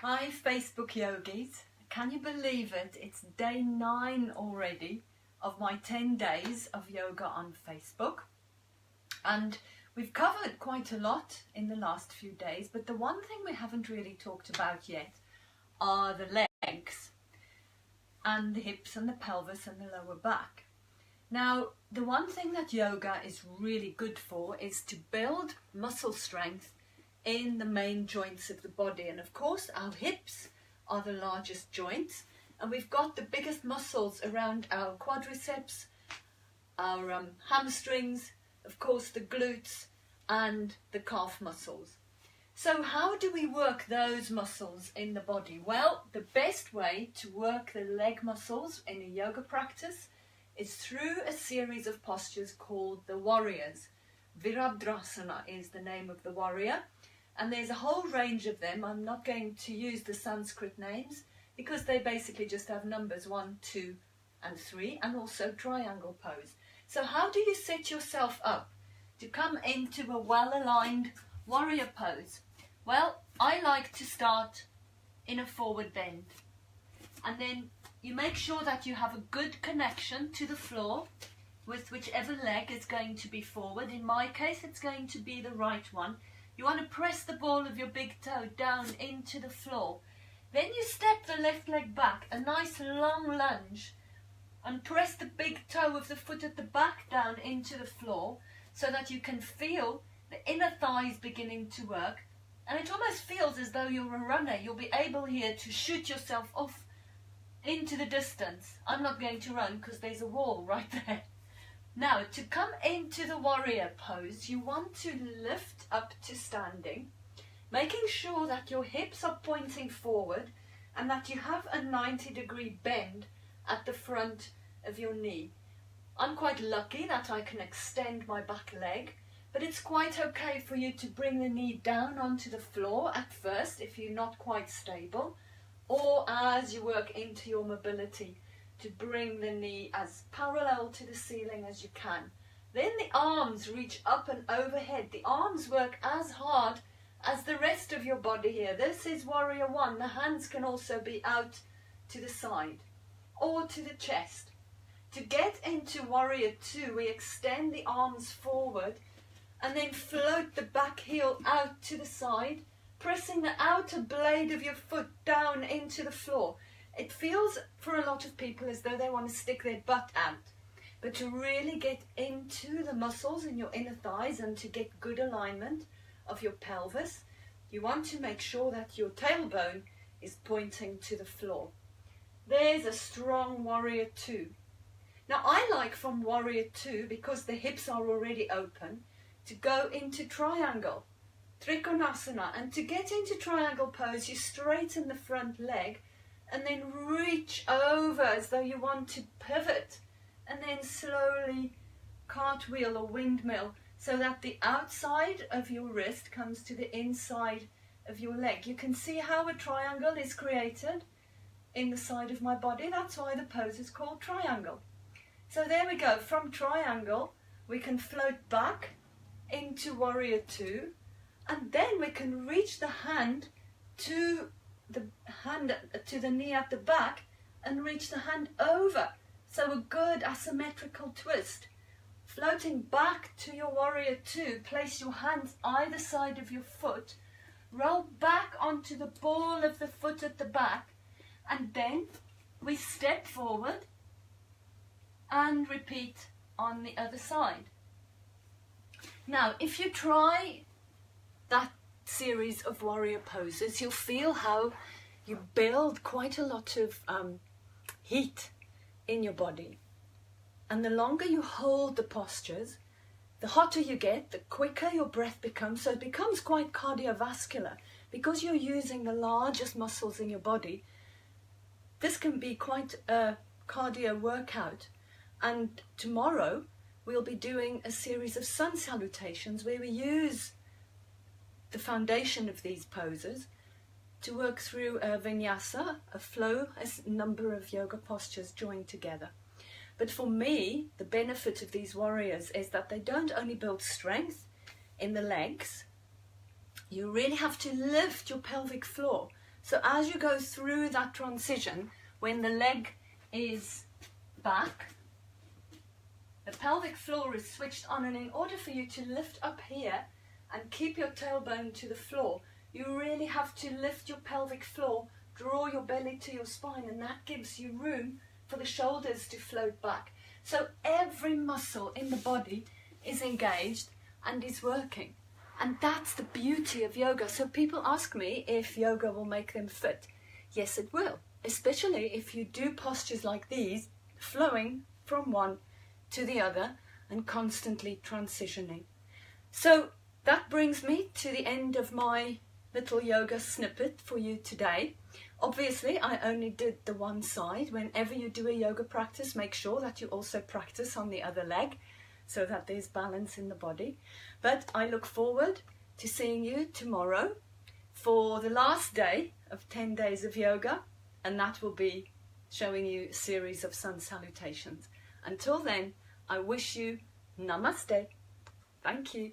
Hi Facebook yogis, can you believe it? It's day 9 already of my 10 days of yoga on Facebook, and we've covered quite a lot in the last few days, but the one thing we haven't really talked about yet are the legs and the hips and the pelvis and the lower back. Now, the one thing that yoga is really good for is to build muscle strength in the main joints of the body, and of course our hips are the largest joints, and we've got the biggest muscles around our quadriceps, our hamstrings, of course the glutes and the calf muscles. So how do we work those muscles in the body? Well, the best way to work the leg muscles in a yoga practice is through a series of postures called the warriors. Virabhadrasana is the name of the warrior, and there's a whole range of them. I'm not going to use the Sanskrit names because they basically just have numbers 1, 2 and 3, and also triangle pose. So how do you set yourself up to come into a well-aligned warrior pose? Well, I like to start in a forward bend, and then you make sure that you have a good connection to the floor with whichever leg is going to be forward. In my case, it's going to be the right one. You want to press the ball of your big toe down into the floor. Then you step the left leg back, a nice long lunge, and press the big toe of the foot at the back down into the floor so that you can feel the inner thighs beginning to work. And it almost feels as though you're a runner. You'll be able here to shoot yourself off into the distance. I'm not going to run because there's a wall right there. Now, to come into the warrior pose, you want to lift up to standing, making sure that your hips are pointing forward and that you have a 90-degree bend at the front of your knee. I'm quite lucky that I can extend my back leg, but it's quite okay for you to bring the knee down onto the floor at first if you're not quite stable, or as you work into your mobility, to bring the knee as parallel to the ceiling as you can. Then the arms reach up and overhead. The arms work as hard as the rest of your body here. This is warrior 1. The hands can also be out to the side or to the chest. To get into warrior 2, we extend the arms forward and then float the back heel out to the side, pressing the outer blade of your foot down into the floor. It feels for a lot of people as though they want to stick their butt out. But to really get into the muscles in your inner thighs and to get good alignment of your pelvis, you want to make sure that your tailbone is pointing to the floor. There's a strong warrior 2. Now I like from warrior 2, because the hips are already open, to go into triangle, Trikonasana. And to get into triangle pose, you straighten the front leg and then reach over as though you want to pivot, and then slowly cartwheel or windmill so that the outside of your wrist comes to the inside of your leg. You can see how a triangle is created in the side of my body. That's why the pose is called triangle. So there we go. From triangle we can float back into warrior 2, and then we can reach the hand to the knee at the back and reach the hand over. So a good asymmetrical twist. Floating back to your warrior 2, place your hands either side of your foot, roll back onto the ball of the foot at the back, and then we step forward and repeat on the other side. Now, if you try that series of warrior poses, you'll feel how you build quite a lot of heat in your body. And the longer you hold the postures, the hotter you get, the quicker your breath becomes. So it becomes quite cardiovascular because you're using the largest muscles in your body. This can be quite a cardio workout. And tomorrow we'll be doing a series of sun salutations where we use the foundation of these poses to work through a vinyasa, a flow, a number of yoga postures joined together. But for me, the benefit of these warriors is that they don't only build strength in the legs, you really have to lift your pelvic floor. So as you go through that transition, when the leg is back, the pelvic floor is switched on, and in order for you to lift up here and keep your tailbone to the floor, you really have to lift your pelvic floor, draw your belly to your spine, and that gives you room for the shoulders to float back. So every muscle in the body is engaged and is working. And that's the beauty of yoga. So people ask me if yoga will make them fit. Yes, it will, especially if you do postures like these, flowing from one to the other and constantly transitioning. So that brings me to the end of my little yoga snippet for you today. Obviously, I only did the one side. Whenever you do a yoga practice, make sure that you also practice on the other leg so that there's balance in the body. But I look forward to seeing you tomorrow for the last day of 10 days of yoga, and that will be showing you a series of sun salutations. Until then, I wish you namaste. Thank you.